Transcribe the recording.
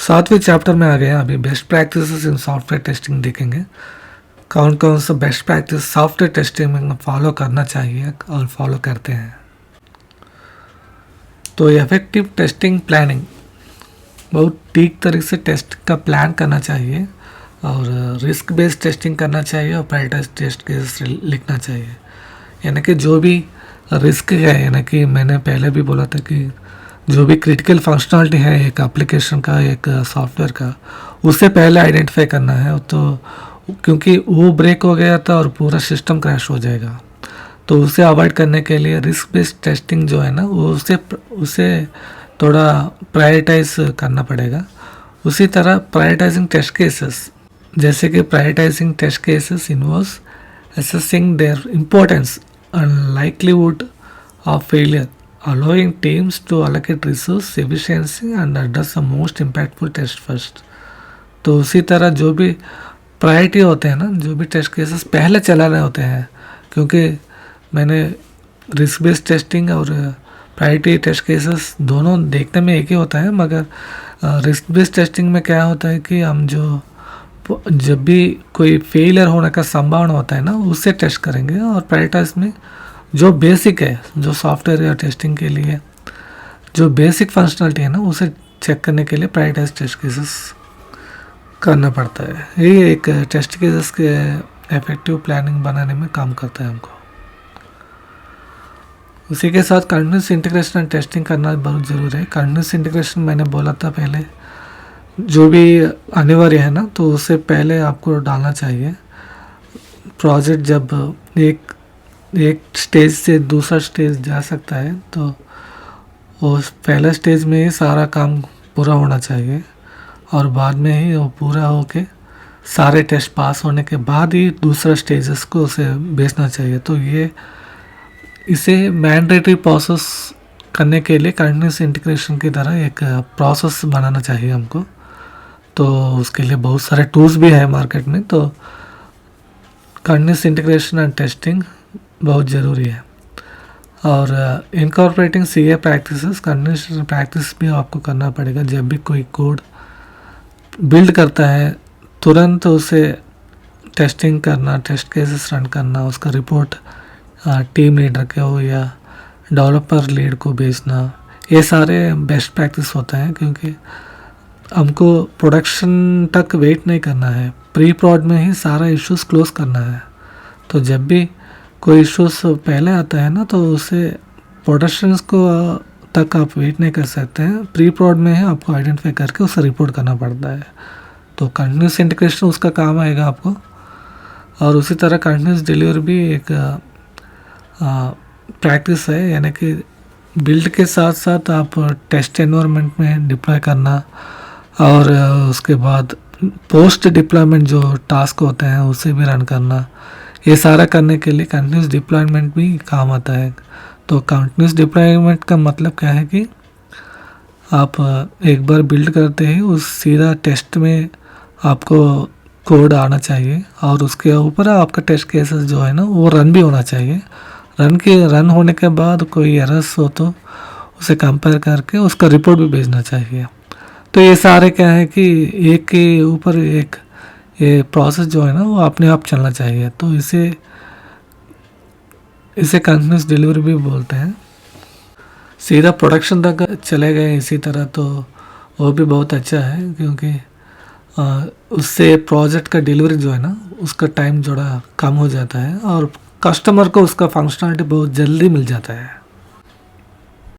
7वें chapter में आ गए हैं। अभी बेस्ट प्रैक्टिसेस इन सॉफ्टवेयर टेस्टिंग देखेंगे। कौन कौन सा बेस्ट प्रैक्टिस सॉफ्टवेयर टेस्टिंग में फॉलो करना चाहिए और फॉलो करते हैं। तो इफेक्टिव टेस्टिंग प्लानिंग, बहुत ठीक तरीके से टेस्ट का प्लान करना चाहिए और रिस्क बेस्ड टेस्टिंग करना चाहिए और प्रायोरिटाइज टेस्ट केसेस लिखना चाहिए। यानी कि जो भी रिस्क है, यानी कि मैंने पहले भी बोला था कि जो भी क्रिटिकल फंक्शनलिटी है एक एप्लीकेशन का, एक सॉफ्टवेयर का, उससे पहले आइडेंटिफाई करना है। तो क्योंकि वो ब्रेक हो गया था और पूरा सिस्टम क्रैश हो जाएगा, तो उसे अवॉइड करने के लिए रिस्क बेस्ड टेस्टिंग जो है ना, वो उसे थोड़ा प्रायोरिटाइज करना पड़ेगा। उसी तरह प्रायोरिटाइजिंग टेस्ट केसेस, जैसे कि prioritising test cases involves assessing their importance and likelihood of failure, allowing teams to allocate resource efficiency and address the most impactful test first। तो उसी तरह जो भी प्रायोरिटी होते हैं ना, जो भी टेस्ट केसेस पहले चलाने होते हैं, क्योंकि मैंने रिस्क बेस्ड टेस्टिंग और प्रायोरिटी टेस्ट केसेस दोनों देखने में एक ही होता है, मगर रिस्क बेस्ड टेस्टिंग में क्या होता है कि हम जब भी कोई फेलियर होने का संभावना होता है ना, उससे टेस्ट करेंगे। और प्रायोरिटाइज में जो बेसिक है, जो सॉफ्टवेयर या टेस्टिंग के लिए जो बेसिक फंक्शनलिटी है ना, उसे चेक करने के लिए प्रायोरिटाइज टेस्ट केसेस करना पड़ता है। ये एक टेस्ट केसेस के इफेक्टिव प्लानिंग बनाने में काम करता है हमको। उसी के साथ कंटिन्यूस इंटीग्रेशन एंड टेस्टिंग करना बहुत ज़रूरी है। कंटिन्यूस इंटीग्रेशन मैंने बोला था पहले, जो भी अनिवार्य है ना, तो उससे पहले आपको डालना चाहिए। प्रोजेक्ट जब एक स्टेज से दूसरा स्टेज जा सकता है, तो उस पहले स्टेज में ही सारा काम पूरा होना चाहिए और बाद में ही वो पूरा होके सारे टेस्ट पास होने के बाद ही दूसरा स्टेजेस को उसे भेजना चाहिए। तो इसे मैंडेटरी प्रोसेस करने के लिए कंटिन्यूस इंटीग्रेशन की तरह एक प्रोसेस बनाना चाहिए हमको। तो उसके लिए बहुत सारे टूल्स भी हैं मार्केट में। तो कंटिन्यूस इंटीग्रेशन एंड टेस्टिंग बहुत ज़रूरी है। और incorporating CA practices, continuous practice भी आपको करना पड़ेगा। जब भी कोई कोड बिल्ड करता है, तुरंत उसे टेस्टिंग करना, टेस्ट केसेस रन करना, उसका रिपोर्ट टीम लीडर को या डेवलपर लीड को भेजना, ये सारे बेस्ट प्रैक्टिस होता है। क्योंकि हमको प्रोडक्शन तक वेट नहीं करना है, प्री प्रोड में ही सारा इश्यूज क्लोज करना है। तो जब भी कोई इश्यूज पहले आता है ना, तो उसे प्रोडक्शंस को तक आप वेट नहीं कर सकते हैं। प्री प्रोड में ही आपको आइडेंटिफाई करके उसे रिपोर्ट करना पड़ता है। तो कंटिन्यूस इंटीग्रेशन उसका काम आएगा आपको। और उसी तरह कंटिन्यूस डिलीवरी भी एक प्रैक्टिस है, यानी कि बिल्ड के साथ साथ आप टेस्ट एनवायरनमेंट में डिप्लॉय करना और उसके बाद पोस्ट डिप्लॉयमेंट जो टास्क होते हैं उसे भी रन करना। ये सारा करने के लिए कंटिन्यूस डिप्लॉयमेंट भी काम आता है। तो कंटिन्यूस डिप्लॉयमेंट का मतलब क्या है कि आप एक बार बिल्ड करते ही उस सीधा टेस्ट में आपको कोड आना चाहिए और उसके ऊपर आपका टेस्ट केसेस जो है ना, वो रन भी होना चाहिए। रन होने के बाद कोई एरर्स हो तो उसे कंपेयर करके उसका रिपोर्ट भी भेजना चाहिए। तो ये सारे क्या है कि एक के ऊपर एक ये प्रोसेस जो है ना, वो अपने आप चलना चाहिए। तो इसे कंटिन्यूस डिलीवरी भी बोलते हैं। सीधा प्रोडक्शन तक चले गए इसी तरह, तो वो भी बहुत अच्छा है, क्योंकि उससे प्रोजेक्ट का डिलीवरी जो है ना, उसका टाइम थोड़ा कम हो जाता है और कस्टमर को उसका फंक्शनलिटी बहुत जल्दी मिल जाता है।